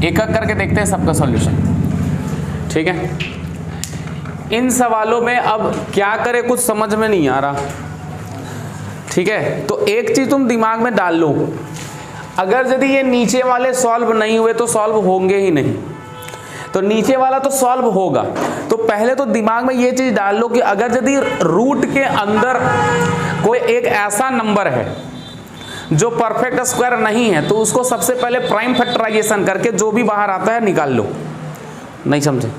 एक एक करके देखते हैं सबका सॉल्यूशन, ठीक है। इन सवालों में अब क्या करें कुछ समझ में नहीं आ रहा, ठीक है। तो एक चीज तुम दिमाग में डाल लो, अगर यदि ये नीचे वाले सॉल्व नहीं हुए तो सॉल्व होंगे ही नहीं, तो नीचे वाला तो सॉल्व होगा। तो पहले तो दिमाग में ये चीज डाल लो कि अगर यदि रूट के अंदर कोई एक ऐसा नंबर है जो परफेक्ट स्क्वायर नहीं है तो उसको सबसे पहले प्राइम फैक्टराइजेशन करके जो भी बाहर आता है निकाल लो। नहीं समझे?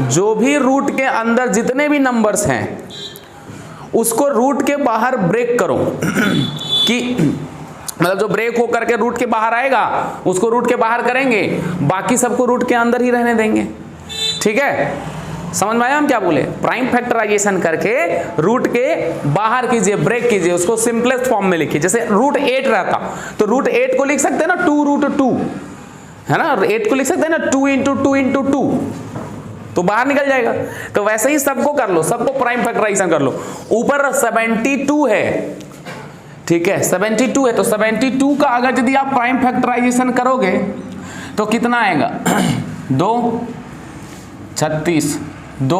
जो भी रूट के अंदर जितने भी नंबर्स हैं उसको रूट के बाहर ब्रेक करो कि मतलब जो ब्रेक हो करके रूट के बाहर आएगा उसको रूट के बाहर करेंगे, बाकी सबको रूट के अंदर ही रहने देंगे, ठीक है। समझ में आया हम क्या बोले? प्राइम फैक्टराइजेशन करके रूट के बाहर कीजिए, ब्रेक कीजिए, उसको सिंपलेस्ट फॉर्म में लिखिए। जैसे रूट 8 रहता तो रूट 8 को लिख सकते हैं ना 2 रूट 2, है ना। 8 को लिख सकते हैं ना 2 इंटू 2 इंटू 2, तो बाहर निकल जाएगा। तो वैसे ही सबको कर लो, सबको प्राइम फैक्टराइजेशन कर लो। ऊपर 72 है, ठीक है, 72 है, तो 72 का अगर यदि आप प्राइम फैक्टराइजेशन करोगे तो कितना आएगा 2 36, 2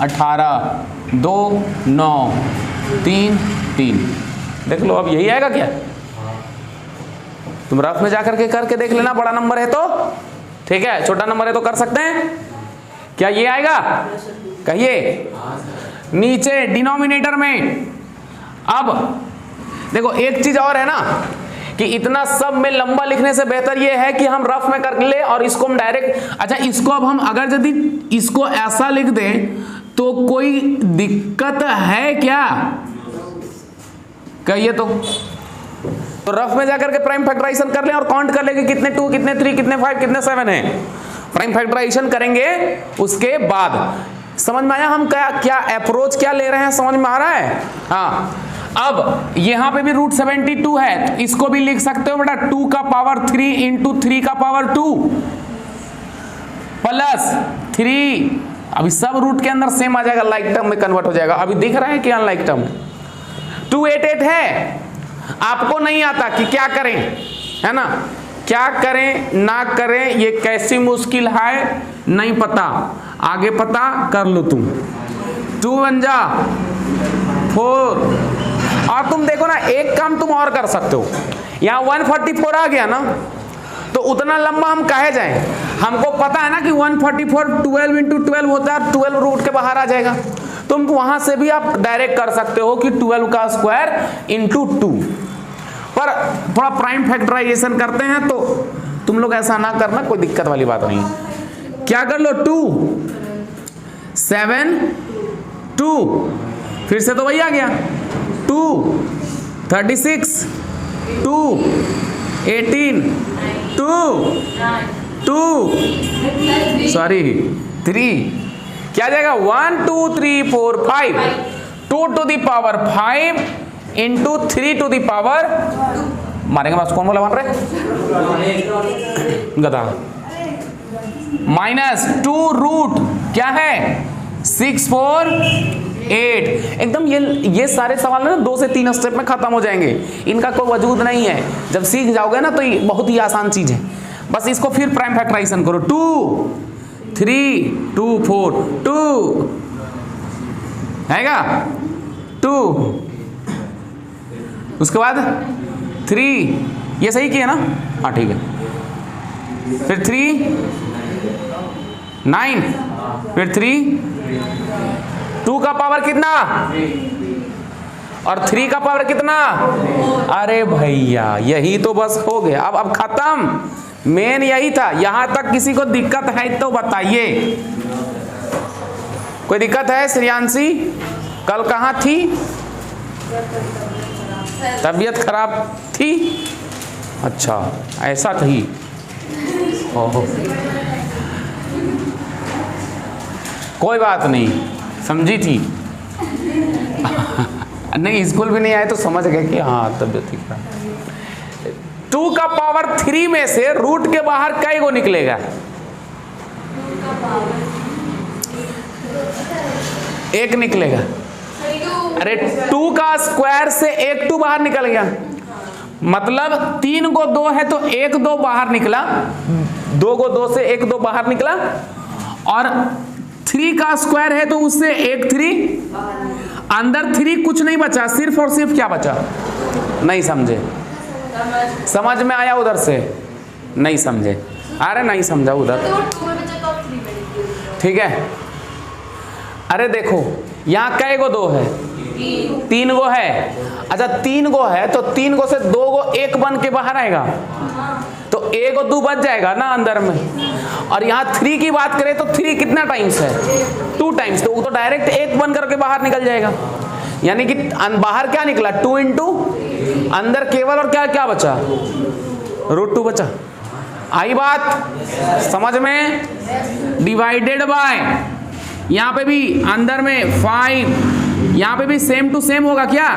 18, 2 9, 3 3। देख लो अब यही आएगा क्या? तुम रफ में जाकर के करके देख लेना, बड़ा नंबर है तो ठीक है, छोटा नंबर है तो कर सकते हैं। क्या ये आएगा? कहिए। नीचे डिनोमिनेटर में अब देखो एक चीज और है ना कि इतना सब में लंबा लिखने से बेहतर ये है कि हम रफ में कर ले और इसको हम डायरेक्ट, अच्छा इसको अब हम अगर यदि इसको ऐसा लिख दें तो कोई दिक्कत है क्या? कहिए। तो रफ में जाकर के प्राइम फैक्टराइजेशन कर लें और काउंट कर लेंगे कितने 2 कितने 3 कितने 5 कितने 7 है। प्राइम फैक्टराइजेशन करेंगे उसके बाद। समझ में आया हम क्या अप्रोच क्या ले रहे हैं? समझ में आ रहा है? हाँ। अब यहां पे भी रूट 72 है तो इसको भी लिख सकते हो बेटा 2 का पावर 3 इंटू 3 का पावर 2 प्लस 3। अभी सब रूट के अंदर सेम आ जाएगा, लाइक टर्म में कन्वर्ट हो जाएगा। अभी दिख रहा है कि अनलाइक टर्म। 288 है, आपको नहीं आता कि क्या करें, है ना। क्या करें ना करें ये कैसी मुश्किल है नहीं पता, आगे पता कर लो तुम। 2 1 जा 4। और तुम देखो ना एक काम तुम और कर सकते हो, यहाँ 144 आ गया ना तो उतना लंबा हम काहे जाएं? हमको पता है ना कि 144 12 इंटू 12 होता है, 12 रूट के बाहर आ जाएगा। तुम वहां से भी आप डायरेक्ट कर सकते हो कि 12 का स्क्वायर इंटू 2, पर थोड़ा प्राइम फैक्टराइजेशन करते हैं तो तुम लोग ऐसा ना करना, कोई दिक्कत वाली बात नहीं। क्या कर लो 2 7 2, फिर से तो वही आ गया 2 36 2 18 2 सॉरी 3। क्या जाएगा 1 2 3 4 5, 2 to the power 5 into 3 to the power, मारेंगे बस। कौन बोला मान रहे? गधा। माइनस 2 रूट क्या है 6 4 8। एकदम ये सारे सवाल ना 2 से 3 स्टेप में खत्म हो जाएंगे, इनका कोई वजूद नहीं है। जब सीख जाओगे ना तो ये बहुत ही आसान चीज है। बस इसको फिर प्राइम फैक्टराइजेशन करो 2 3 2 4 2 आएगा 2, उसके बाद 3, ये सही किया ना? हाँ ठीक है। फिर 3 9, फिर 3 2 का पावर कितना और 3 का पावर कितना? अरे भैया यही तो बस हो गया। अब खत्म, मेन यही था। यहां तक किसी को दिक्कत है तो बताइए। कोई दिक्कत है? श्रेयांशी कल कहाँ थी? तबीयत खराब थी? अच्छा ऐसा थी। ओहो कोई बात नहीं, समझी थी। नहीं स्कूल भी नहीं आए तो समझ गए कि हाँ तबीयत ठीक है। 2 का पावर 3 में से रूट के बाहर कई गो निकलेगा? एक निकलेगा। अरे 2 का स्क्वायर से एक 2 बाहर निकल गया। मतलब 3 को 2 है तो 1 2 बाहर निकला, 2 को 2 से 1 2 बाहर निकला, और 3 का स्क्वायर है तो उससे 1 3 अंदर, 3 कुछ नहीं बचा, सिर्फ और सिर्फ क्या बचा? नहीं समझे? समझ में आया उधर से? नहीं समझे? अरे नहीं समझा उधर, ठीक है। अरे देखो यहाँ कै गो 2 है? 3 गो है। अच्छा 3 गो है तो 3 गो से 2 गो 1 बन के बाहर आएगा, तो 1 और 2 बच जाएगा ना अंदर में। और यहाँ 3 की बात करें तो 3 कितना टाइम्स है? 2 टाइम्स, तो वो तो डायरेक्ट 1 बन करके बाहर निकल जाएगा। यानी कि बाहर क्या निकला? 2 इंटू, अंदर केवल और क्या क्या बचा? √2 बचा। आई बात समझ में? डिवाइडेड बाय, यहाँ पे भी अंदर में 5, यहाँ पे भी सेम टू सेम होगा क्या?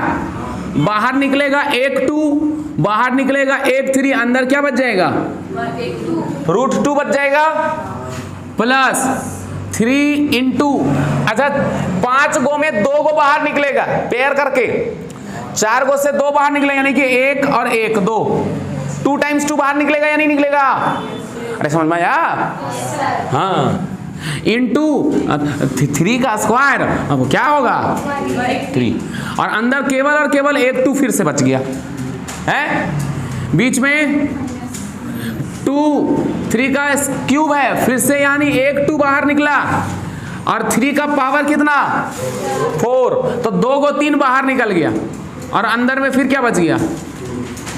बाहर निकलेगा 1 2, बाहर निकलेगा 1 3, अंदर क्या बच जाएगा? √2 बच जाएगा, प्लस 3 इंटू, अच्छा 5 गो में 2 गो बाहर निकलेगा पेयर करके, 4 गो से 2 बाहर निकलेगा, यानी कि 1 और 1 2, 2 टाइम्स 2 बाहर निकलेगा या नहीं निकलेगा? अरे समझ में आया? हाँ, इंटू 3 का स्क्वायर, अब क्या होगा? 3, और अंदर केवल और केवल 1 2 फिर से बच गया है, बीच में 2 3 का क्यूब है फिर से, यानी 1 2 बाहर निकला, और 3 का पावर कितना? 4, तो 2 को 3 बाहर निकल गया, और अंदर में फिर क्या बच गया?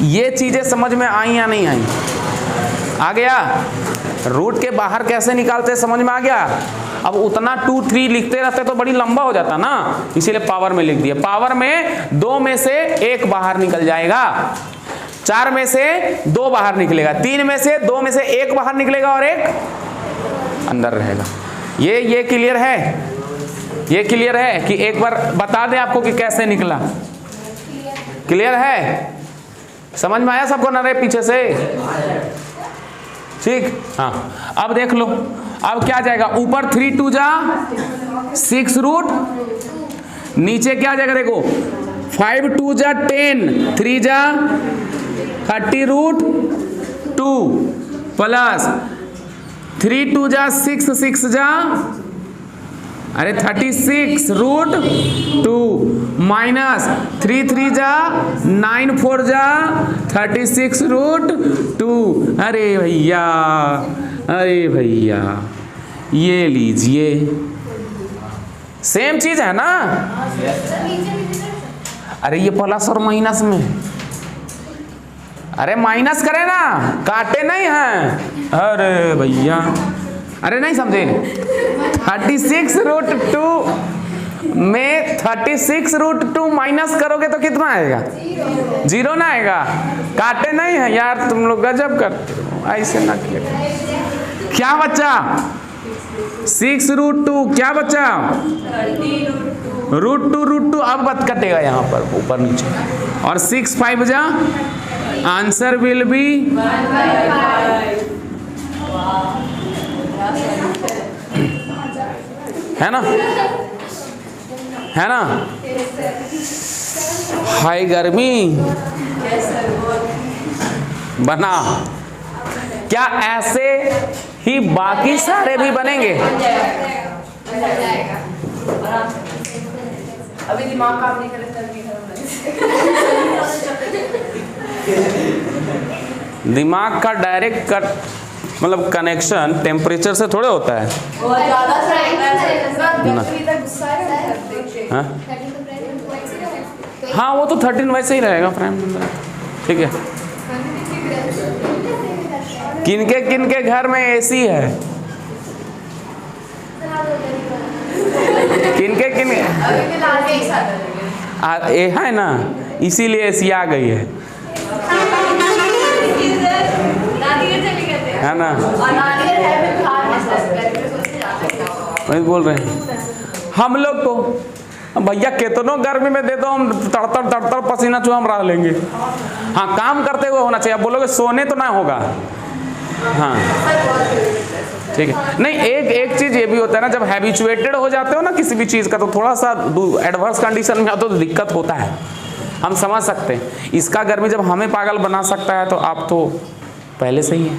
ये चीजें समझ में आई या नहीं आई? आ गया? रूट के बाहर कैसे निकालते हैं समझ में आ गया? अब उतना 2 3 लिखते रहते तो बड़ी लंबा हो जाता ना, इसीलिए पावर में लिख दिया। पावर में 2 में से 1 बाहर निकल जाएगा, 4 में से 2 बाहर निकलेगा, 3 में से 2 में से 1 बाहर निकलेगा और 1 अंदर रहेगा। ये क्लियर है? ये क्लियर है कि एक बार बता दें आपको कि कैसे निकला? क्लियर है? समझ में आया सबको ना? रहे पीछे से? ठीक, हाँ। अब देख लो, अब क्या जाएगा? ऊपर 3 2 जा 6 रूट, नीचे क्या जाएगा? देखो 5 2 जा 10, 3 जा 30 √2, प्लस 3 2 जा 6 6 जा, अरे 36 √2, माइनस 3 3 जा 9 4 जा 36 √2। अरे भैया, अरे भैया, ये लीजिए, सेम चीज है ना? अरे ये प्लस और माइनस में, अरे माइनस करे ना, काटे नहीं हैं। अरे भैया, अरे नहीं समझे? 36 √2 में 36 √2 माइनस करोगे तो कितना आएगा? 0 ना आएगा। काटे नहीं है यार, तुम लोग गजब करते हो, ऐसे ना किया। क्या बचा? 6 √2, क्या बचा? √2 अब बत कटेगा यहाँ पर ऊपर नीचे, और 6 5 जा, आंसर विल बी है ना? है ना? हाय गर्मी बना क्या? ऐसे ही बाकी सारे भी बनेंगे। अभी दिमाग काम नहीं करे दिमाग का डायरेक्ट कट मतलब कनेक्शन टेम्परेचर से थोड़े होता है। हाँ? हाँ वो तो 13 वैसे ही रहेगा प्राइम नंबर, ठीक है। किनके किनके घर में एसी है? किनके किनके ये है ना, इसीलिए एसी आ गई है ना? वही बोल रहे हैं हम लोग को, भैया कितनों गर्मी में दे दो, हम तड़तड़ पसीना चुहा हम रह लेंगे। हाँ काम करते हुए होना चाहिए। आप बोलोगे सोने तो ना होगा, हाँ ठीक है। नहीं एक चीज ये भी होता है ना, जब हैबिचुएटेड हो जाते हो ना किसी भी चीज का, तो थोड़ा सा एडवर्स कंडीशन में आते हो तो दिक्कत होता है। हम समझ सकते हैं। इसका गर्मी जब हमें पागल बना सकता है तो आप तो पहले से ही है।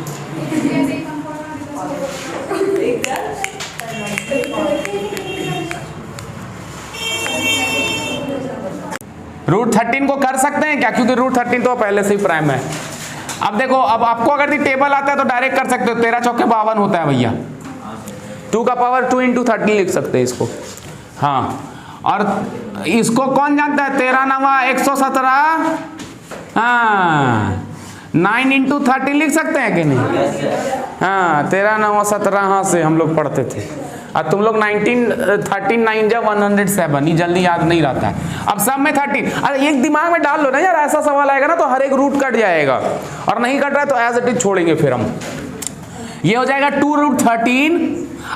रूट 13 को कर सकते हैं क्या, क्योंकि रूट 13 तो पहले से ही प्राइम है। अब देखो, अब आपको अगर टेबल आता है तो डायरेक्ट कर सकते हो, 13 चौके 52 होता है भैया, 2 का पावर 2 × 13 लिख सकते हैं इसको। हाँ, और इसको कौन जानता है, 13 नवा 117, हाँ 9 × 30 लिख सकते हैं कि नहीं, हाँ 13 9 17, हाँ से हम लोग पढ़ते थे। और तुम लोग 13 9 जा 107, ये जल्दी याद नहीं रहता है। अब सब में 13, अरे एक दिमाग में डाल लो ना यार, ऐसा सवाल आएगा ना तो हर एक रूट कट जाएगा, और नहीं कट रहा है तो एज इट इज छोड़ेंगे फिर हम। ये हो जाएगा 2√13।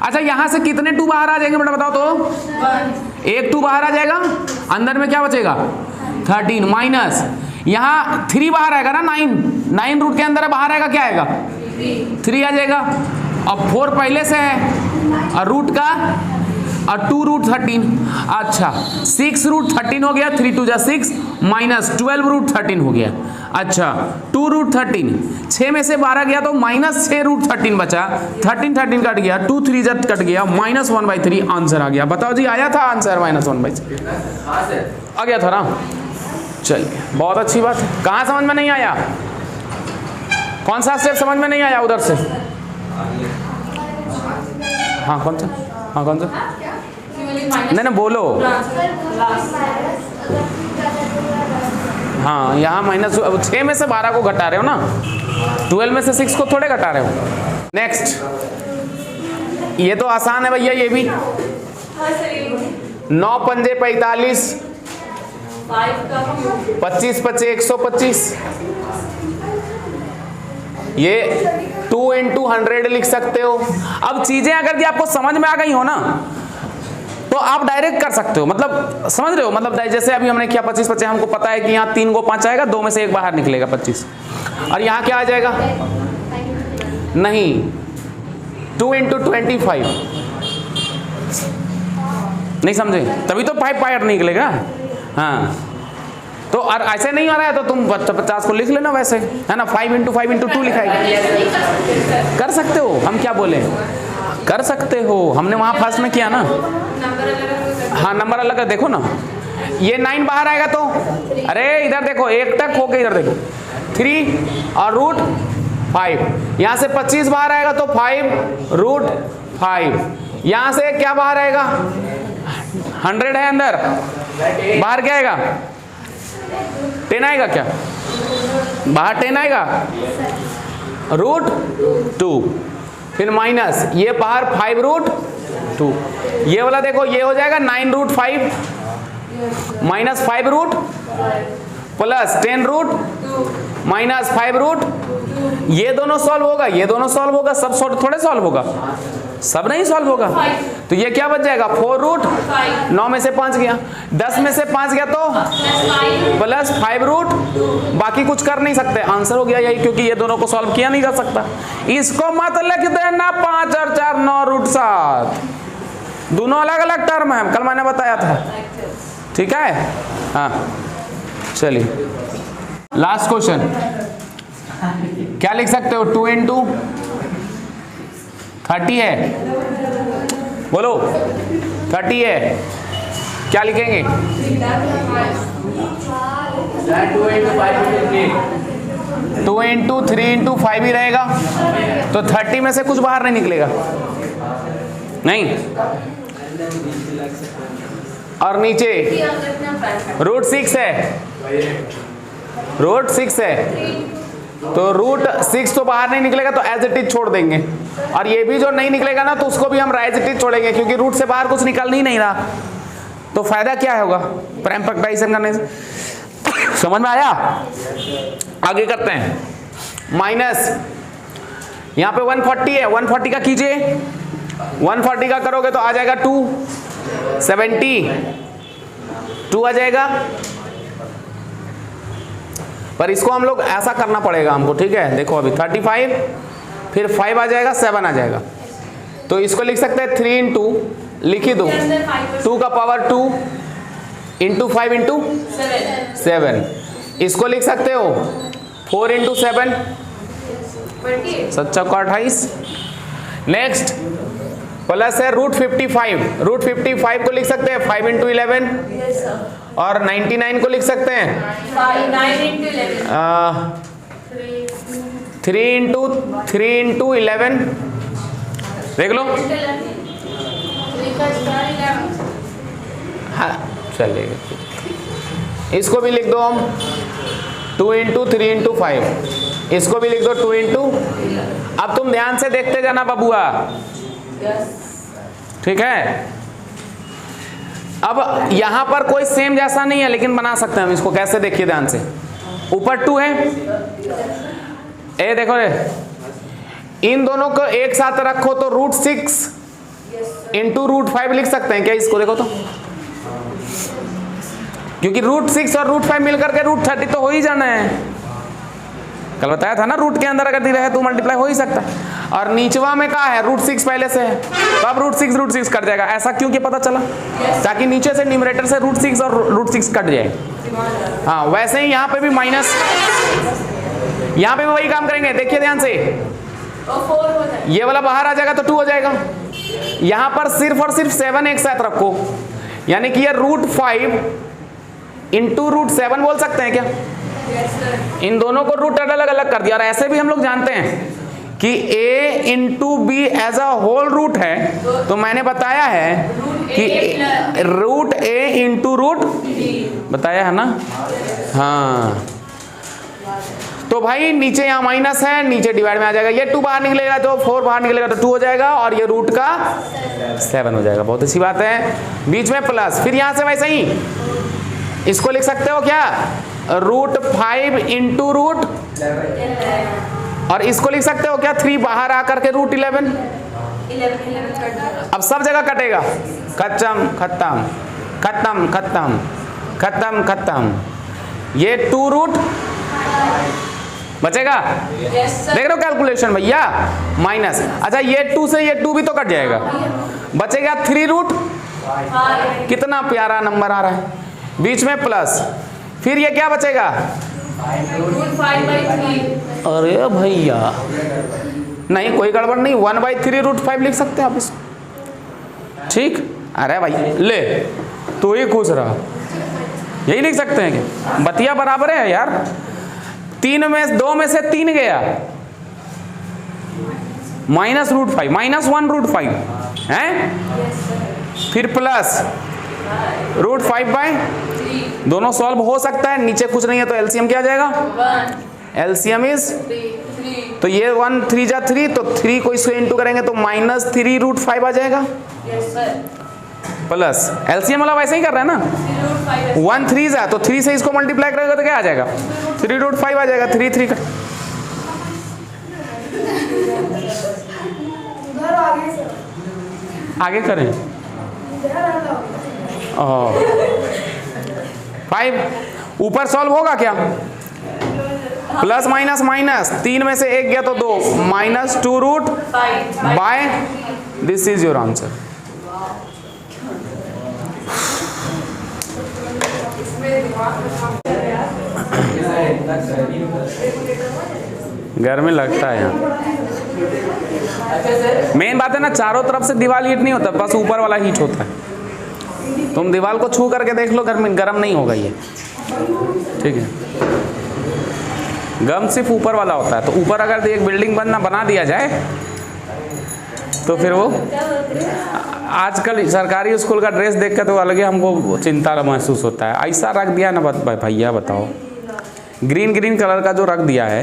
अच्छा, यहां से कितने 2 बाहर आ जाएंगे बेटा बताओ तो, एक 2 बाहर आ जाएगा, अंदर में क्या बचेगा 13, माइनस यहाँ 3 बाहर आएगा ना, 9 रूट के अंदर बाहर आएगा, क्या आएगा 3 आ जाएगा। अब 4 पहले से है, और रूट का, और 2√13, अच्छा 6√13 हो गया, 3 2 जा 6, माइनस 12√13 हो गया। अच्छा 2√13, 6 में से 12 गया तो माइनस 6√13 बचा, 13 कट गया, 2 3 जा कट गया, -1/3 आंसर आ गया। बताओ जी, आया था आंसर -1/3? आ गया था ना, चलिए बहुत अच्छी बात है। कहाँ समझ में नहीं आया, कौन सा स्टेप समझ में नहीं आया उधर से? हाँ कौन सा, हाँ कौन सा, नहीं ना बोलो। हाँ यहाँ माइनस 6 में से 12 को घटा रहे हो ना, 12 में से 6 को थोड़े घटा रहे हो। नेक्स्ट, ये तो आसान है भैया, ये भी 9 पंजे 45, 25 पचे 125, ये 2 × 100 लिख सकते हो। अब चीजें अगर कि आपको समझ में आ गई हो ना तो आप डायरेक्ट कर सकते हो, मतलब समझ रहे हो, मतलब जैसे अभी हमने किया 25 पचे, हमको पता है कि यहाँ 3 को 5 आएगा, 2 में से 1 बाहर निकलेगा 25, और यहाँ क्या आ जाएगा, नहीं 2 × 25, नहीं समझे, तभी तो 5 बाहर निकलेगा। हाँ तो और ऐसे नहीं आ रहा है तो तुम 50 को लिख लेना वैसे, है ना, 5 × 5 × 2 लिखाएगा, कर सकते हो, हम क्या बोले, कर सकते हो, हमने वहां फर्स्ट में किया ना। हाँ नंबर अलग है, देखो ना, ये 9 बाहर आएगा तो, अरे इधर देखो 1 तक होके, इधर देखो 3 और √5, यहाँ से 25 बाहर आएगा तो 5√5, यहाँ से क्या बाहर आएगा, 100 है अंदर, बाहर क्या आएगा, 10 आएगा, क्या बाहर 10 आएगा, √2, फिर माइनस ये बाहर 5√2, ये वाला देखो ये हो जाएगा 9√5 माइनस 5√ प्लस 10√ माइनस 5√ ये दोनों सॉल्व होगा, ये दोनों सॉल्व होगा, सब थोड़े सॉल्व होगा, सब नहीं सॉल्व होगा, तो ये क्या बच जाएगा 4√, 9 में से 5 गया, 10 में से 5 गया तो प्लस 5√, बाकी कुछ कर नहीं सकते, आंसर हो गया यही, क्योंकि ये दोनों को सॉल्व किया नहीं जा सकता। इसको मत लिख देना 5 और 4 9√7, दोनों अलग अलग टर्म है, कल मैंने बताया था, ठीक है। हाँ चलिए लास्ट क्वेश्चन, क्या लिख सकते हो, 2 × 30 है, बोलो 30 है, क्या लिखेंगे, 2 × 3 × 5 ही रहेगा, तो 30 में से कुछ बाहर नहीं निकलेगा, नहीं, और नीचे √6 है, √6 है, तो √6 तो बाहर नहीं निकलेगा तो एज इट इज छोड़ देंगे, और ये भी जो नहीं निकलेगा ना तो उसको भी हम एज इट इज छोड़ेंगे, क्योंकि रूट से बाहर कुछ निकल ही नहीं रहा, तो फायदा क्या होगा प्राइम फैक्टराइजेशन करने से, समझ में आया। आगे करते हैं, माइनस यहाँ पे 140 है, 140 का कीजिए, 140 का करोगे तो आ जाएगा 2 आ जाएगा, पर इसको हम लोग ऐसा करना पड़ेगा हमको, ठीक है, देखो अभी 35, फिर 5 आ जाएगा, 7 आ जाएगा, तो इसको लिख सकते हैं 3 × लिख ही दो, 2 का पावर 2 इंटू 5 इंटू 7, इसको लिख सकते हो 4 इंटू 7, 7×28। नेक्स्ट प्लस है √55, √55 को लिख सकते हैं 5 इंटू 11, और 99 को लिख सकते हैं 3 इंटू 11, देख लो। हाँ चलेगा, इसको भी लिख दो हम 2 इंटू 3 इंटू 5, इसको भी लिख दो 2 इंटू। अब तुम ध्यान से देखते जाना बबुआ, ठीक है। अब यहां पर कोई सेम जैसा नहीं है, लेकिन बना सकते हैं हम इसको। कैसे, देखिए ध्यान से, ऊपर 2 है, ए देखो रे, इन दोनों को एक साथ रखो तो √6 इंटू √5 लिख सकते हैं क्या? इसको देखो तो, क्योंकि √6 और √5 मिलकर के √30 तो हो ही जाना है। कल बताया था ना, रूट के अंदर अगर रहे तो मल्टीप्लाई हो ही सकता है। और नीचवा में क्या है, √6 पहले से है, तो अब √6 कट जाएगा। ऐसा क्यों, कि पता चला, ताकि नीचे से न्यूमरेटर से √6 और √6 कट जाए। हाँ, वैसे ही यहाँ पे भी माइनस, यहाँ पे भी वही काम करेंगे। देखिए ध्यान से, ये वाला बाहर आ जाएगा तो 2 हो जाएगा। यहाँ पर सिर्फ और सिर्फ 7 एक साथ रखो, यानी कि ये √5 इंटू √7 बोल सकते हैं क्या? इन दोनों को रूट अलग अलग कर दिया। और ऐसे भी हम लोग जानते हैं कि a into b as a whole root है, तो मैंने बताया है कि √a इंटू √, बताया है ना। हाँ, तो भाई नीचे यहाँ माइनस है, नीचे डिवाइड में आ जाएगा। ये 2 बाहर निकलेगा तो 4 बाहर निकलेगा तो 2 हो जाएगा, और ये रूट का 7 हो जाएगा। बहुत अच्छी बात है। बीच में प्लस, फिर यहाँ से वैसे ही इसको लिख सकते हो क्या, √5 इंटू √, और इसको लिख सकते हो क्या, 3 बाहर आकर के √11। अब सब जगह कटेगा, खत्म खत्म खत्म खत्म खत्म खत्म। ये 2 बचेगा, देख रहे हो कैलकुलेशन भैया, माइनस। अच्छा, ये 2 से ये 2 भी तो कट जाएगा, बचेगा 3 कितना प्यारा नंबर आ रहा है, बीच में प्लस, फिर ये क्या बचेगा, अरे भैया नहीं, कोई गड़बड़ नहीं, 1/3 √5 लिख सकते हैं आप इसको, ठीक। अरे भाई ले, तो ही खुश रहा, यही लिख सकते हैं कि बतिया बराबर है यार। 2 में से 3 गया, माइनस √5, -1 √5 है, फिर प्लस √5/3, दोनों सॉल्व हो सकता है। नीचे कुछ नहीं है तो एलसीएम क्या आ जाएगा, 1 इज 3, तो ये 1 3 जा 3, तो 3 को इसको इंटू करेंगे तो -3 √5 आ जाएगा, प्लस एलसीएम वाला वैसे ही कर रहा है ना, 1 3 जा, तो 3 से इसको मल्टीप्लाई करेगा तो क्या आ जाएगा, 3 √5 आ जाएगा। 3 3 का आगे करें, 5 ऊपर सॉल्व होगा क्या, प्लस माइनस माइनस, 3 में से 1 गया तो 2, -2 √5, दिस इज योर आंसर। घर में लगता है यहाँ, मेन बात है ना, चारों तरफ से दीवार हीट नहीं होता, बस ऊपर वाला हीट होता है। तुम दीवार को छू करके देख लो, घर में गर्म नहीं होगा ये, ठीक है। गर्म सिर्फ ऊपर वाला होता है, तो ऊपर अगर एक बिल्डिंग बना दिया जाए तो फिर वो, आजकल सरकारी स्कूल का ड्रेस देख कर तो अलग ही हमको चिंता महसूस होता है। ऐसा रख दिया ना भैया, बताओ, ग्रीन ग्रीन कलर का जो रख दिया है,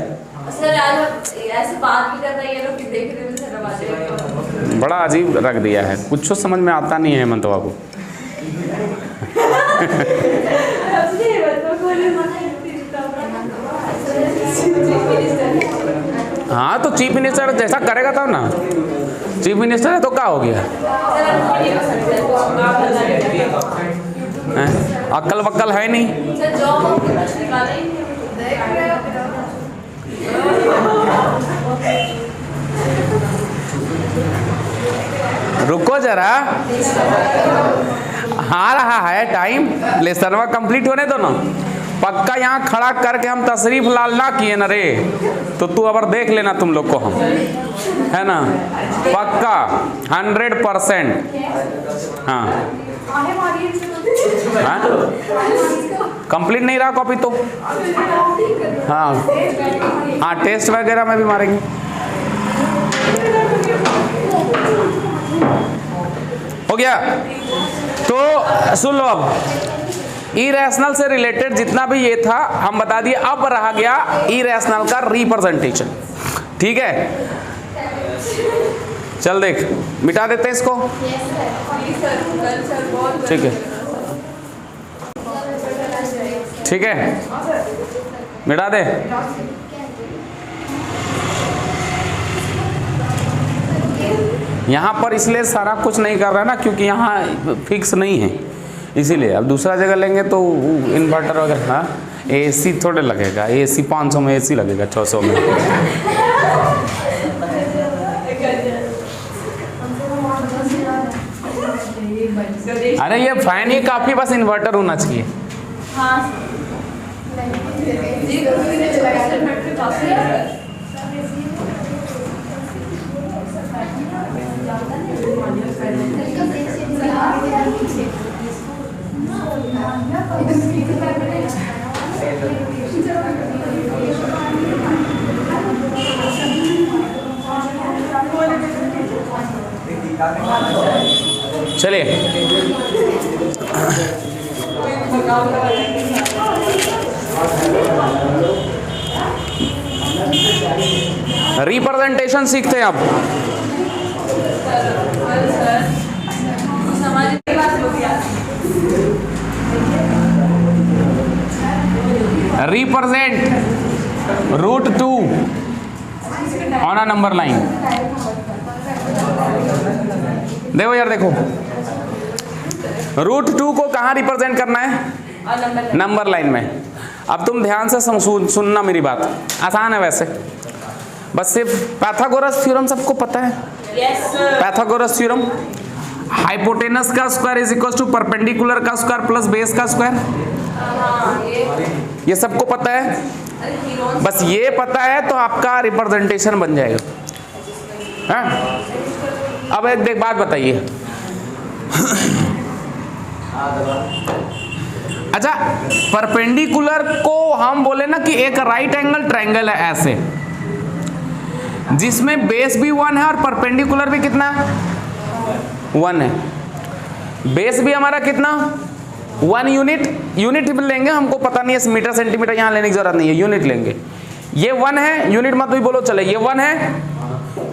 ऐसे बात भी करता है ये लोग कि देख रहे हैं, बड़ा अजीब रख दिया है, कुछ समझ में आता नहीं है हेमंत बाबू। हाँ, तो चीफ मिनिस्टर जैसा करेगा तब ना, चीफ मिनिस्टर है तो क्या हो गया, अक्ल वक्ल है नहीं। रुको जरा, आ रहा है टाइम, लेसनवा कंप्लीट होने दो ना। पक्का यहाँ खड़ा करके हम तशरीफ लाल ना किए ना रे, तो तू अब देख लेना तुम लोग को हम, है ना, पक्का 100%। हाँ कंप्लीट नहीं रहा कॉपी तो हाँ हाँ टेस्ट वगैरह में भी मारेंगे। हो गया? तो सुन लो, अब इरेशनल से रिलेटेड जितना भी ये था हम बता दिए। अब रहा गया इरेशनल का रिप्रेजेंटेशन। ठीक है, चल देख, मिटा देते हैं इसको। ठीक है, ठीक है, मिटा दे। यहाँ पर इसलिए सारा कुछ नहीं कर रहा है ना, क्योंकि यहाँ फिक्स नहीं है, इसीलिए। अब दूसरा जगह लेंगे तो इन्वर्टर वगैरह, हाँ एसी थोड़े लगेगा, एसी 500 में एसी लगेगा 600 में। अरे ये फैन ही काफी, बस इन्वर्टर होना चाहिए। चलिए, रिप्रेजेंटेशन सीखते हैं अब। Represent √2 on a number line. देखो यार, देखो √2 को कहाँ रिप्रेजेंट करना है? नंबर लाइन में। अब तुम ध्यान से सुनना मेरी बात, आसान है वैसे, बस सिर्फ पाइथागोरस थ्योरम सबको पता है। पाइथागोरस थ्योरम, हाइपोटेनस का square is equal to perpendicular का स्क्वायर प्लस बेस का स्क्वायर, ये सबको पता है। बस ये पता है तो आपका रिप्रेजेंटेशन बन जाएगा। हाँ? अब एक देख बात बताइए। अच्छा, परपेंडिकुलर को हम बोले ना कि एक राइट एंगल ट्रायंगल है ऐसे, जिसमें बेस भी 1 है और परपेंडिकुलर भी कितना 1 है। बेस भी हमारा कितना 1 यूनिट लेंगे, हमको पता नहीं है मीटर सेंटीमीटर यहाँ लेने की जरूरत नहीं है, यूनिट लेंगे। ये 1 है, यूनिट मत भी बोलो चले, ये 1 है,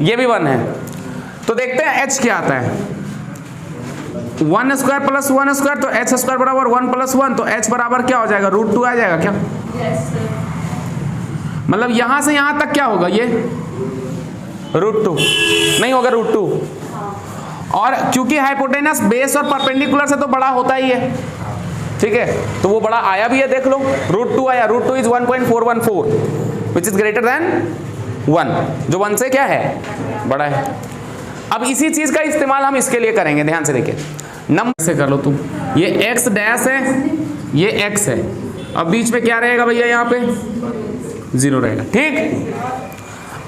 ये भी 1 है। तो देखते हैं h क्या आता है। 1 स्क्वायर प्लस 1 स्क्वायर, तो h स्क्वायर बराबर 1 प्लस 1, तो h बराबर क्या हो जाएगा? √2 आ जाएगा क्या? मतलब यहां से यहां तक क्या होगा? ये √2 नहीं होगा, √2। और क्योंकि हाइपोटेनस बेस और परपेंडिकुलर से तो बड़ा होता ही है, ठीक है, तो वो बड़ा आया भी है, देख लो √2 आया। √2 is 1.414 which is greater than 1, जो 1 से क्या है? बड़ा है। अब इसी चीज का इस्तेमाल हम इसके लिए करेंगे, ध्यान से देखिए। नंबर से कर लो तुम, ये x डैश है, ये x है, अब बीच में क्या रहेगा भैया? यहाँ पे 0 रहेगा, ठीक।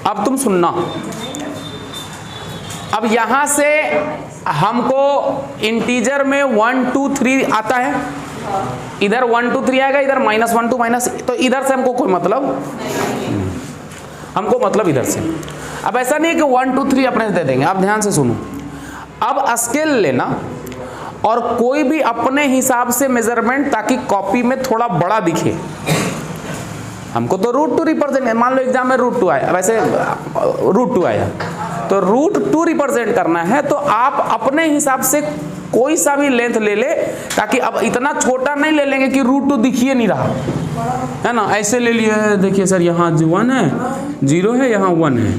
अब तुम सुनना, अब यहां से हमको इंटीजर में 1 2 3 आता है, इधर 1 2 3 आएगा, इधर -1 2 माइनस, तो इधर से हमको कोई मतलब, हमको मतलब इधर से। अब ऐसा नहीं है कि 1 2 3 अपने से दे देंगे। अब ध्यान से सुनो, अब स्केल लेना और कोई भी अपने हिसाब से मेजरमेंट, ताकि कॉपी में थोड़ा बड़ा दिखे। हमको तो √2 रिप्रेजेंट, मान लो एग्जाम में √2 आया, वैसे √2 आया, तो √2 रिप्रेजेंट करना है, तो आप अपने हिसाब से कोई सा भी लेंथ ले ले, ताकि अब इतना छोटा नहीं ले लेंगे कि √2 दिखिए नहीं रहा, है ना। ऐसे ले लिए, देखिए सर यहाँ 1 है, 0 है, यहाँ 1 है,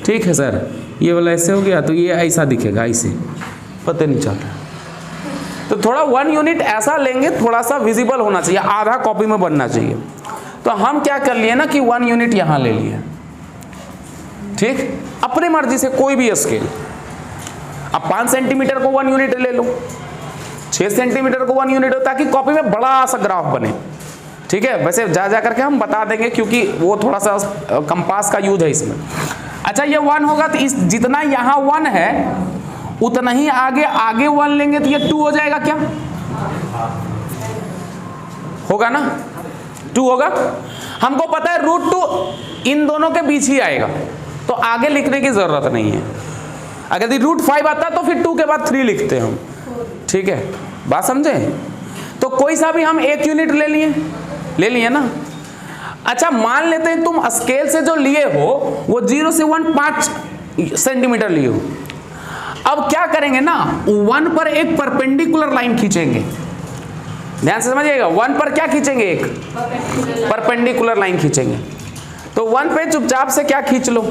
ठीक है सर, ये वाला ऐसे हो गया, तो ये ऐसा दिखेगा, ऐसे पता नहीं चलता। तो थोड़ा 1 यूनिट ऐसा लेंगे, थोड़ा सा विजिबल होना चाहिए, आधा कॉपी में बनना चाहिए। तो हम क्या कर लिए ना कि 1 यूनिट यहाँ ले लिए, ठीक, अपनी मर्जी से कोई भी स्केल। अब 5 सेंटीमीटर को 1 यूनिट ले लो, 6 सेंटीमीटर को 1 यूनिट हो, ताकि कॉपी में बड़ा सा ग्राफ बने। ठीक है, वैसे जा करके हम बता देंगे क्योंकि वो थोड़ा सा कंपास का यूज है इसमें। अच्छा ये 1 होगा तो इस जितना यहाँ 1 है उतना ही आगे 1 लेंगे तो ये 2 हो जाएगा क्या? होगा ना, 2 होगा। हमको पता है √2 इन दोनों के बीच ही आएगा, तो आगे लिखने की जरूरत नहीं है। अगर √5 आता तो फिर 2 के बाद 3 लिखते हैं हम। ठीक है, बात समझे? तो कोई सा भी हम 1 यूनिट ले लिए ना। अच्छा मान लेते हैं तुम स्केल से जो लिए हो वो 0 से 1 5 सेंटीमीटर लिए हो। अब क्या करेंगे ना, 1 पर एक परपेंडिकुलर लाइन खींचेंगे। ध्यान से समझिएगा, 1 पर क्या खींचेंगे? एक परपेंडिकुलर लाइन खींचेंगे। तो 1 पे चुपचाप से क्या खींच लो?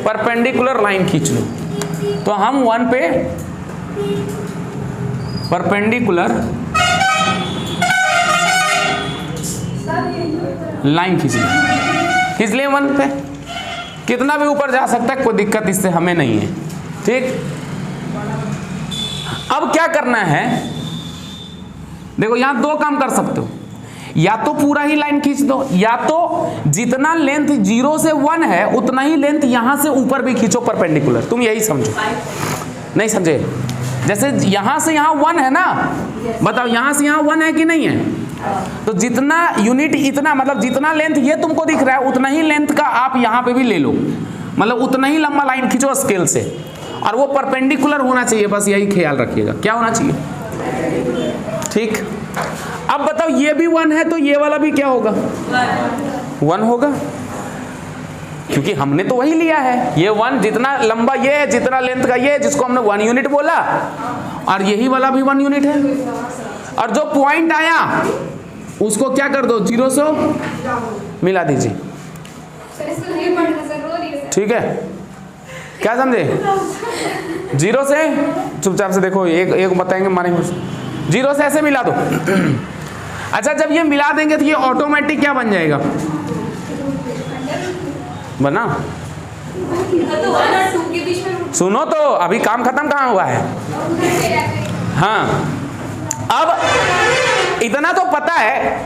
परपेंडिकुलर लाइन खींच लो। तो हम 1 पे परपेंडिकुलर लाइन खींच लिए 1 पे। कितना भी ऊपर जा सकता है, कोई दिक्कत इससे हमें नहीं है। ठीक, अब क्या करना है, देखो यहां 2 काम कर सकते हो, या तो पूरा ही लाइन खींच दो, या तो जितना लेंथ 0 से 1 है उतना ही लेंथ यहां से ऊपर भी खींचो परपेंडिकुलर। तुम यही समझो, नहीं समझे? जैसे यहां से यहां 1 है ना, बताओ यहां से यहां 1 है कि नहीं है? तो जितना यूनिट इतना, मतलब जितना लेंथ ये तुमको दिख रहा है उतना ही लेंथ का आप यहां पे भी ले लो, मतलब उतना ही लंबा लाइन खींचो स्केल से, और वो परपेंडिकुलर होना चाहिए। बस यही ख्याल रखिएगा, क्या होना चाहिए? ठीक। अब बताओ ये भी 1 है तो ये वाला भी क्या होगा? 1 होगा, क्योंकि हमने तो वही लिया है। ये 1 जितना लंबा ये है, जितना लेंथ का ये है, जिसको हमने 1 यूनिट बोला, और यही वाला भी 1 यूनिट है। और जो पॉइंट आया उसको क्या कर दो, 0 से मिला दीजिए। ठीक है, क्या समझे? 0 से चुपचाप से देखो, एक बताएंगे मारेंगे, 0 से ऐसे मिला दो। अच्छा जब ये मिला देंगे तो ये ऑटोमेटिक क्या बन जाएगा? बना? सुनो तो, अभी काम खत्म कहाँ हुआ है? हाँ, अब इतना तो पता है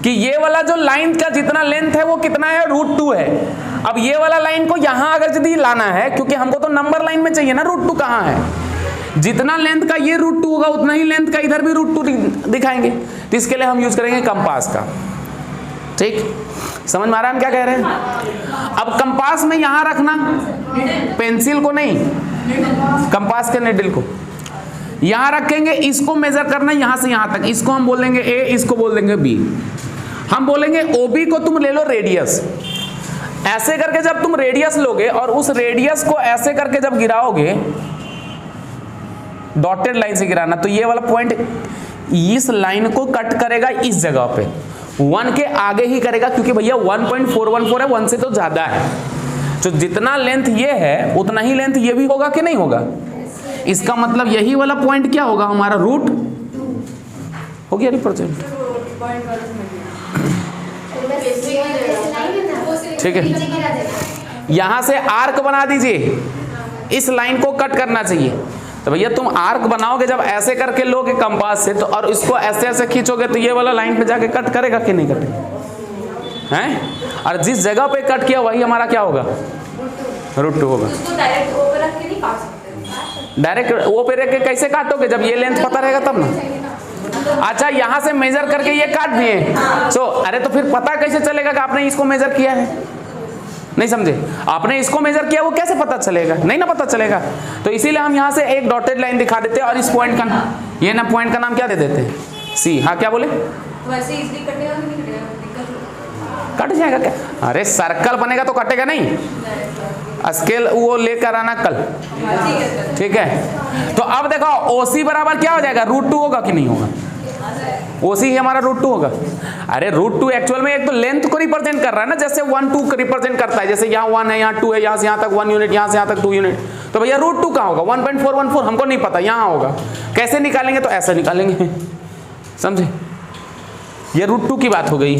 कि ये वाला जो लाइन का जितना लेंथ है वो कितना है? √2 है। अब ये वाला लाइन को यहां अगर यदि लाना है, क्योंकि हमको तो नंबर लाइन में चाहिए ना, √2 कहाँ है? जितना लेंथ का ये √2 होगा उतना ही लेंथ का इधर भी √2 दिखाएंगे। तो इसके लिए हम यूज करेंगे कंपास का। ठीक, समझ में आ रहा है हम क्या कह रहे हैं? अब कंपास में यहां रखना, पेंसिल को नहीं, कंपास के निडल को यहां रखेंगे। इसको मेजर करना यहां से यहां तक, इसको हम बोल देंगे A, इसको बोल देंगे B। हम बोलेंगे OB को तुम ले लो रेडियस। ऐसे करके जब तुम रेडियस लोगे और उस रेडियस को ऐसे करके जब गिराओगे, डॉटेड लाइन से गिराना, तो ये वाला पॉइंट इस लाइन को कट करेगा इस जगह पे, 1 के आगे ही करेगा, क्योंकि भैया 1.414 है, 1 से तो ज्यादा है। तो जितना लेंथ ये है उतना ही लेंथ ये भी होगा कि नहीं होगा? इसका मतलब यही वाला पॉइंट क्या होगा हमारा? √2 हो गया रिप्रेजेंट। ठीक है, यहां से आर्क बना दीजिए, इस लाइन को कट करना चाहिए। तो भैया तुम आर्क बनाओगे जब ऐसे करके लोगे कंपास से, तो और इसको ऐसे ऐसे खींचोगे तो ये वाला लाइन पे जाके कट करेगा कि नहीं करेगा? हैं? और जिस जगह पे कट किया वही हमारा क्या होगा? √2 होगा। डायरेक्ट वो पे रख के कैसे काटोगे? जब ये लेंथ पता रहेगा तब ना। अच्छा यहां से मेजर करके ये काट दिए, अरे तो फिर पता कैसे चलेगा कि आपने इसको मेजर किया है? नहीं समझे? आपने इसको मेजर किया, वो कैसे पता चलेगा? नहीं ना पता चलेगा। तो इसीलिए हम यहां से एक डॉटेड लाइन दिखा देते हैं, और इस पॉइंट का ये ना पॉइंट का नाम क्या दे देते हैं? C। हाँ क्या बोले? वैसे इजीली कटेगा कि नहीं कटेगा? कट जाएगा क्या? अरे सर्कल बनेगा तो कटेगा नहीं। स्केल वो लेकर आना कल, ठीक है? तो अब देखो OC बराबर क्या हो जाएगा? √2 होगा कि नहीं होगा? OC ही हमारा √2 होगा। अरे √2 एक्चुअल में एक तो लेंथ को रिप्रेजेंट कर रहा है ना, जैसे 1 2 को रिप्रेजेंट करता है। जैसे यहाँ 1 है, यहाँ 2 है, यहाँ से यहाँ तक 1 यूनिट, यहाँ से यहाँ तक 2 यूनिट। तो भैया √2 कहाँ होगा? 1.414 हमको नहीं पता, यहाँ होगा। कैसे निकालेंगे? तो ऐसा निकालेंगे, समझे? ये √2 की बात हो गई।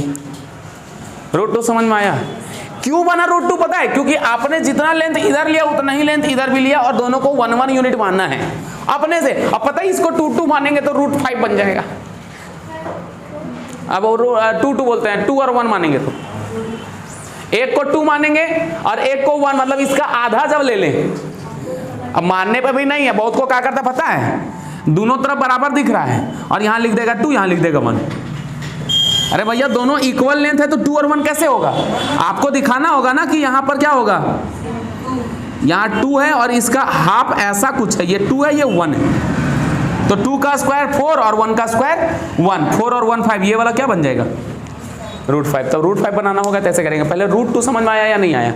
√2 समझ में आया? क्यों बना √2 पता है? क्योंकि आपने जितना लेंथ इधर लिया उतना ही लेंथ इधर भी लिया और दोनों को 1 1 यूनिट मानना है अपने से। अब पता है इसको 2 2 मानेंगे तो √5 बन जाएगा। अब 2 2 बोलते हैं, 2 और 1 मानेंगे तो एक को 2 मानेंगे और एक को 1, मतलब इसका आधा जब ले लें। अब मानने पे भी नहीं है, बहुत को क्या करता पता है, दोनों तरफ बराबर दिख रहा है और यहां लिख देगा 2, यहां लिख देगा 1। अरे भैया दोनों इक्वल लेंथ है तो 2 और 1 कैसे होगा? आपको दिखाना होगा ना कि यहां पर क्या होगा, यहां 2 है और इसका हाफ ऐसा कुछ है, ये 2 है ये 1 है, तो 2 का स्क्वायर 4 और 1 का स्क्वायर 1, 4 और 1 5, ये वाला क्या बन जाएगा √5। तो √5 बनाना होगा तो ऐसे करेंगे। पहले √2 समझ में आया या नहीं आया?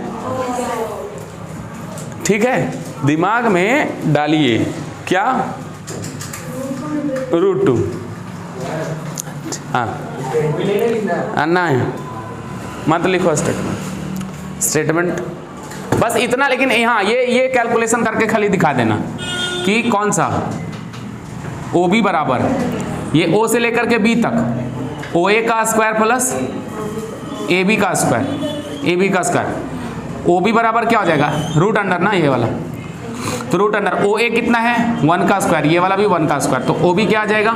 ठीक है, दिमाग में डालिए क्या √2। हाँ नहीं मत लिखो स्टेटमेंट बस इतना, लेकिन हाँ ये कैलकुलेशन करके खाली दिखा देना कि कौन सा OB बराबर ये O से लेकर के B तक OA का स्क्वायर प्लस AB का स्क्वायर OB बराबर क्या हो जाएगा √अंडर ना, ये वाला तो √अंडर OA कितना है 1 का स्क्वायर, ये वाला भी 1 का स्क्वायर, तो OB क्या आ जाएगा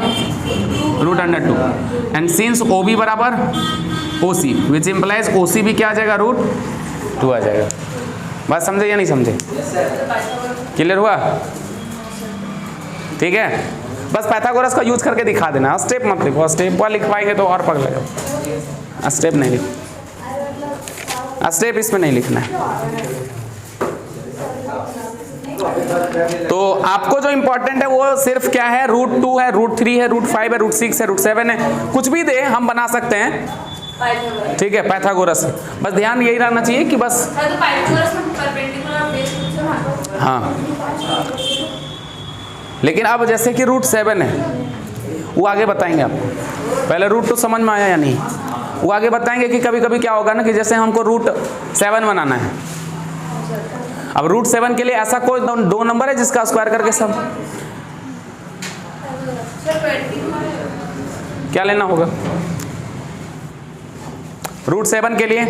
√2 एंड सिंस OB बराबर OC विच इम्प्लाइज OC भी क्या आ जाएगा √2 आ जाएगा। बात समझे या नहीं समझे? क्लियर हुआ? ठीक है, बस पाइथागोरस का यूज करके दिखा देना, स्टेप मत लिखो, स्टेप लिख पाएंगे तो और पगला जाओ, स्टेप नहीं लिखो, स्टेप इसमें नहीं लिखना है। तो आपको जो इंपॉर्टेंट है वो सिर्फ क्या है √2 है, √3 है, √5 है, √6 है, √7 है, कुछ भी दे हम बना सकते हैं। ठीक है, पाइथागोरस बस ध्यान यही रहना चाहिए कि बस हाँ। लेकिन अब जैसे कि √7 है वो आगे बताएंगे आपको, पहले √2 समझ में आया या नहीं वो आगे बताएंगे कि कभी कभी क्या होगा ना कि जैसे हमको √7 बनाना है, अब √7 के लिए ऐसा कोई 2 नंबर है जिसका स्क्वायर करके सब क्या लेना होगा √7 के लिए?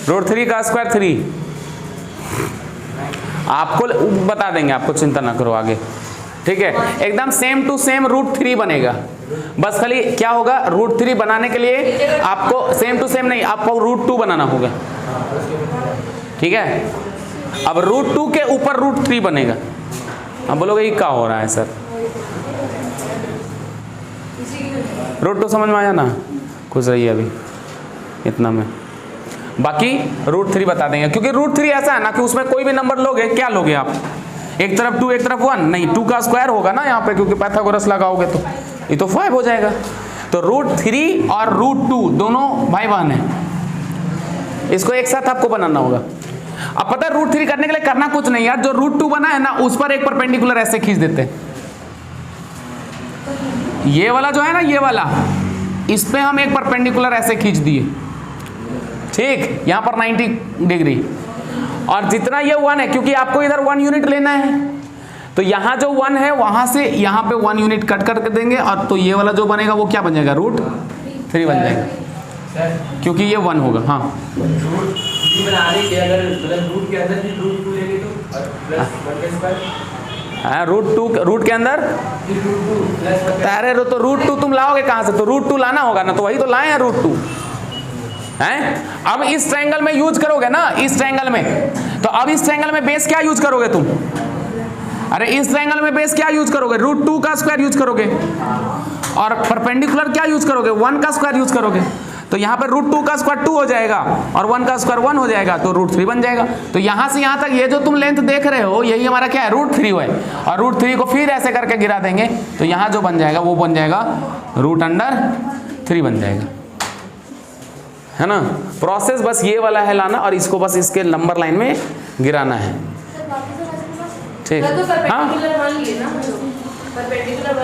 √3 का स्क्वायर 3 आपको बता देंगे, आपको चिंता ना करो आगे। ठीक है, एकदम सेम टू सेम √3 बनेगा, बस खाली क्या होगा √3 बनाने के लिए आपको सेम टू सेम नहीं, आपको √2 बनाना होगा। ठीक है, अब √2 के ऊपर √3 बनेगा। अब बोलोगे ये क्या हो रहा है सर? √2 समझ में आया ना? खुश रहिए अभी इतना में, बाकी √3 बता देंगे, क्योंकि √3 ऐसा है ना कि उसमें कोई भी नंबर लोगे, क्या लोगे आप, एक तरफ 2 एक तरफ 1 नहीं, 2 का स्क्वायर होगा ना यहाँ पे, क्योंकि पाइथागोरस लगाओगे तो ये तो 5 हो जाएगा। तो √3 और √2 दोनों भाई बहन है, इसको एक साथ आपको बनाना होगा। अब पता है √3 करने के लिए करना कुछ नहीं यार, जो √2 बना है ना उस पर एक परपेंडिकुलर ऐसे खींच देते हैं, ये वाला जो है ना ये वाला, इस पे हम एक परपेंडिकुलर ऐसे खींच दिए, ठीक, यहाँ पर 90 डिग्री, और जितना ये 1 है क्योंकि आपको इधर 1 यूनिट लेना है तो यहाँ जो 1 है वहां से यहाँ पे 1 यूनिट कट करके देंगे, और तो ये वाला जो बनेगा वो क्या बन जाएगा √3 बन जाएगा, क्योंकि ये 1 होगा। हाँ बनाने के अगर मतलब रूट के अंदर √2 लेंगे तो प्लस 1 का स्क्वायर, रूट के अंदर अरे तो √2 तुम लाओगे कहाँ से? तो √2 लाना होगा ना, तो वही तो लाए हैं √2 हैं। अब इस ट्रायंगल में यूज करोगे ना, इस ट्रायंगल में, तो अब इस ट्रायंगल में बेस क्या यूज करोगे तुम? अरे इस ट्रायंगल में बेस क्या यूज करोगे? √2 का स्क्वायर यूज करोगे, और परपेंडिकुलर क्या यूज करोगे? 1 का स्क्वायर यूज करोगे। तो यहाँ पर √2 का स्क्वायर 2 हो जाएगा और 1 का स्क्वायर 1 हो जाएगा, तो √3 बन जाएगा। तो यहाँ से यहाँ तक ये जो तुम लेंथ देख रहे हो यही हमारा क्या है √3 है, और √3 को फिर ऐसे करके गिरा देंगे तो यहाँ जो बन जाएगा वो बन जाएगा √3 बन जाएगा, है ना। प्रोसेस बस ये वाला है लाना, और इसको बस इसके नंबर लाइन में गिराना है, ठीक।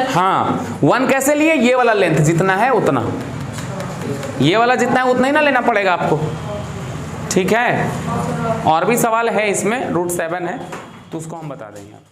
हाँ 1 कैसे लिए? ये वाला लेंथ जितना है उतना, ये वाला जितना है उतना ही ना लेना पड़ेगा आपको, ठीक है। और भी सवाल है इसमें, √7 है तो उसको हम बता देंगे।